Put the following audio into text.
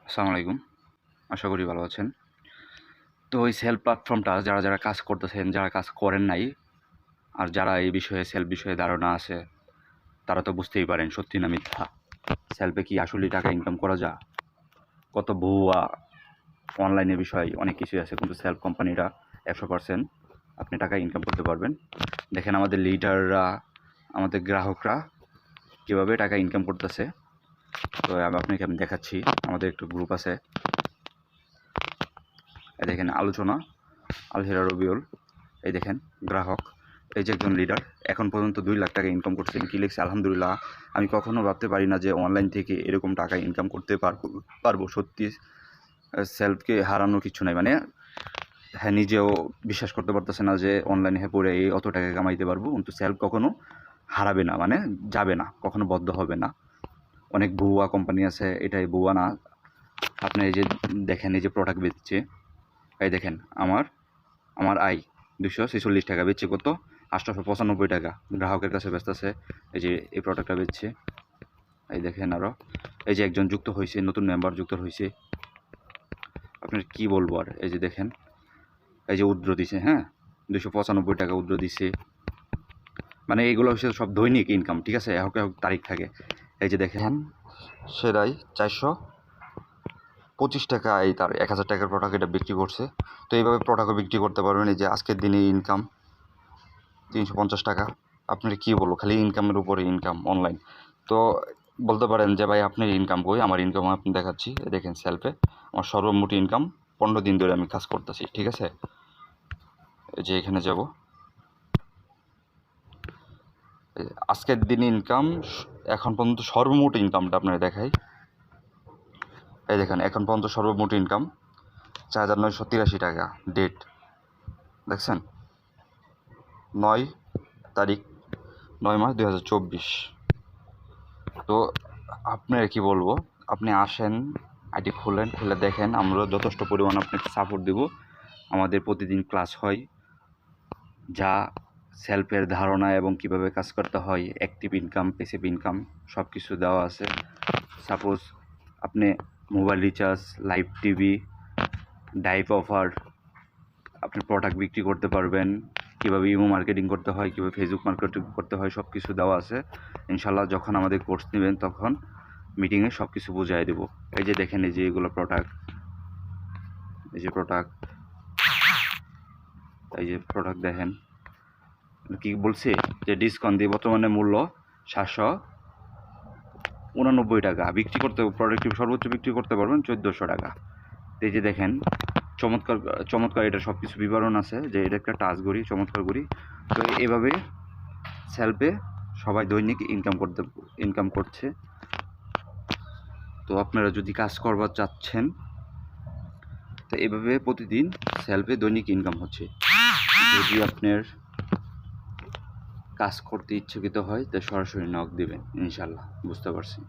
আসসালামু আলাইকুম। আশা করি ভালো আছেন। তো এই সেলফ প্ল্যাটফর্মটা যারা কাজ করতেছেন, যারা কাজ করেন নাই, আর যারা এই বিষয়ে সেলফ বিষয়ে ধারণা আছে, তারা তো বুঝতেই পারেন সত্যি না মিথ্যা। সেলফে কি আসলেই টাকা ইনকাম করা যায়? কত ভুয়া অনলাইনে বিষয় অনেক কিছুই আছে, কিন্তু সেলফ কোম্পানিরা 100% আপনি টাকা ইনকাম করতে পারবেন। দেখেন আমাদের লিডাররা, আমাদের গ্রাহকরা কীভাবে টাকা ইনকাম করতেছে। তো আপনাকে আমি দেখাচ্ছি। আমাদের একটু গ্রুপ আছে, এই দেখেন আলোচনা আলহেরা রবিউল, এই দেখেন গ্রাহক, এই যে একজন লিডার এখন পর্যন্ত 2 লাখ টাকা ইনকাম করছেন। কী লিখছে? আলহামদুলিল্লাহ, আমি কখনো ভাবতে পারি না যে অনলাইন থেকে এরকম টাকা ইনকাম করতে পারবো। সত্যি সেলফকে হারানো কিছু নাই, মানে হ্যাঁ, নিজেও বিশ্বাস করতে পারতেছে না যে অনলাইনে পড়ে এই অত টাকা কামাইতে পারবো। কিন্তু সেলফ কখনো হারাবে না, মানে যাবে না, কখনো বদ্ধ হবে না। অনেক ভুয়া কোম্পানি আছে, এটাই ভুয়া না। আপনি এই যে দেখেন, এই যে প্রোডাক্ট বেচছে, এই দেখেন আমার আয় 246 টাকা, বেচছে কত? 895 টাকা। গ্রাহকের কাছে ব্যস্ত আছে, এই যে এই প্রোডাক্টটা বেচছে। এই দেখেন আরও এই যে একজন যুক্ত হয়েছে, নতুন মেম্বার যুক্ত হয়েছে। আপনার কি বলবো আর, এই যে দেখেন, এই যে উইথড্র দিছে, হ্যাঁ 295 টাকা উইথড্র দিছে। মানে এইগুলো হচ্ছে সব দৈনিক ইনকাম, ঠিক আছে, হোক তারিখ থাকে। এই যে দেখেন সেরাই 425 টাকা, এই তার 1000 টাকার প্রোডাক্ট এটা বিক্রি করছে। তো এইভাবে প্রোডাক্টও বিক্রি করতে পারবেন। এই যে আজকের দিনে ইনকাম 350 টাকা। আপনার কি বলবো, খালি ইনকামের উপরে ইনকাম অনলাইন। তো বলতে পারেন যে ভাই আপনার ইনকাম কই? আমার ইনকাম আপনি দেখাচ্ছি, দেখেন সেলফে আমার সর্বমোট ইনকাম 15 দিন ধরে আমি কাজ করতেছি, ঠিক আছে। এই যে এখানে যাব, আজকের দিনে ইনকাম এখন পর্যন্ত সর্বমোট ইনকামটা আপনারা দেখাই। এই দেখেন এখন পর্যন্ত সর্বমোট ইনকাম 4983 টাকা। ডেট দেখছেন, 9 তারিখ 9 মাস 2024। তো আপনার কি বলবো, আপনি আসেন, আইডি খুলে দেখেন। আমরা যথেষ্ট পরিমাণ আপনাকে সাপোর্ট দেব। আমাদের প্রতিদিন ক্লাস হয়, যা সেলফের ধারণা এবং কিভাবে কাজ করতে হয়, অ্যাক্টিভ ইনকাম, প্যাসিভ ইনকাম সব কিছু দেওয়া আছে। সাপোজ আপনি mobile recharge, live TV, dive offer, আপনি প্রোডাক্ট বিক্রি করতে পারবেন, কীভাবে ইমো মার্কেটিং করতে হয়, কীভাবে ফেসবুক মার্কেটিং করতে হয়, সব কিছু দেওয়া আছে। ইনশাল্লাহ যখন আমাদের কোর্স নেবেন তখন মিটিংয়ে সব কিছু বুঝিয়ে দেবো। এই যে দেখেন, এই যে এগুলো প্রোডাক্ট, এই যে প্রোডাক্ট, এই যে প্রোডাক্ট দেখেন কি বলছে যে ডিসকাউন্ট দিয়ে বর্তমানে মূল্য 789 টাকা বিক্রি করতে, প্রোডাক্ট সর্বোচ্চ বিক্রি করতে পারবেন 1400 টাকা। এই যে দেখেন চমৎকার এটা সব কিছু বিবরণ আছে, যে এটা একটা টাচ ঘড়ি, চমৎকার ঘড়ি। তো এভাবে সেলফে সবাই দৈনিক ইনকাম করছে। তো আপনারা যদি কাজ করবার চাচ্ছেন, তো এভাবে প্রতিদিন সেলফে দৈনিক ইনকাম হচ্ছে। যদি আপনার কাজ করতে ইচ্ছুকিত হয় তো সরাসরি নক দিবেন, ইনশাল্লাহ। বুঝতে পারছি।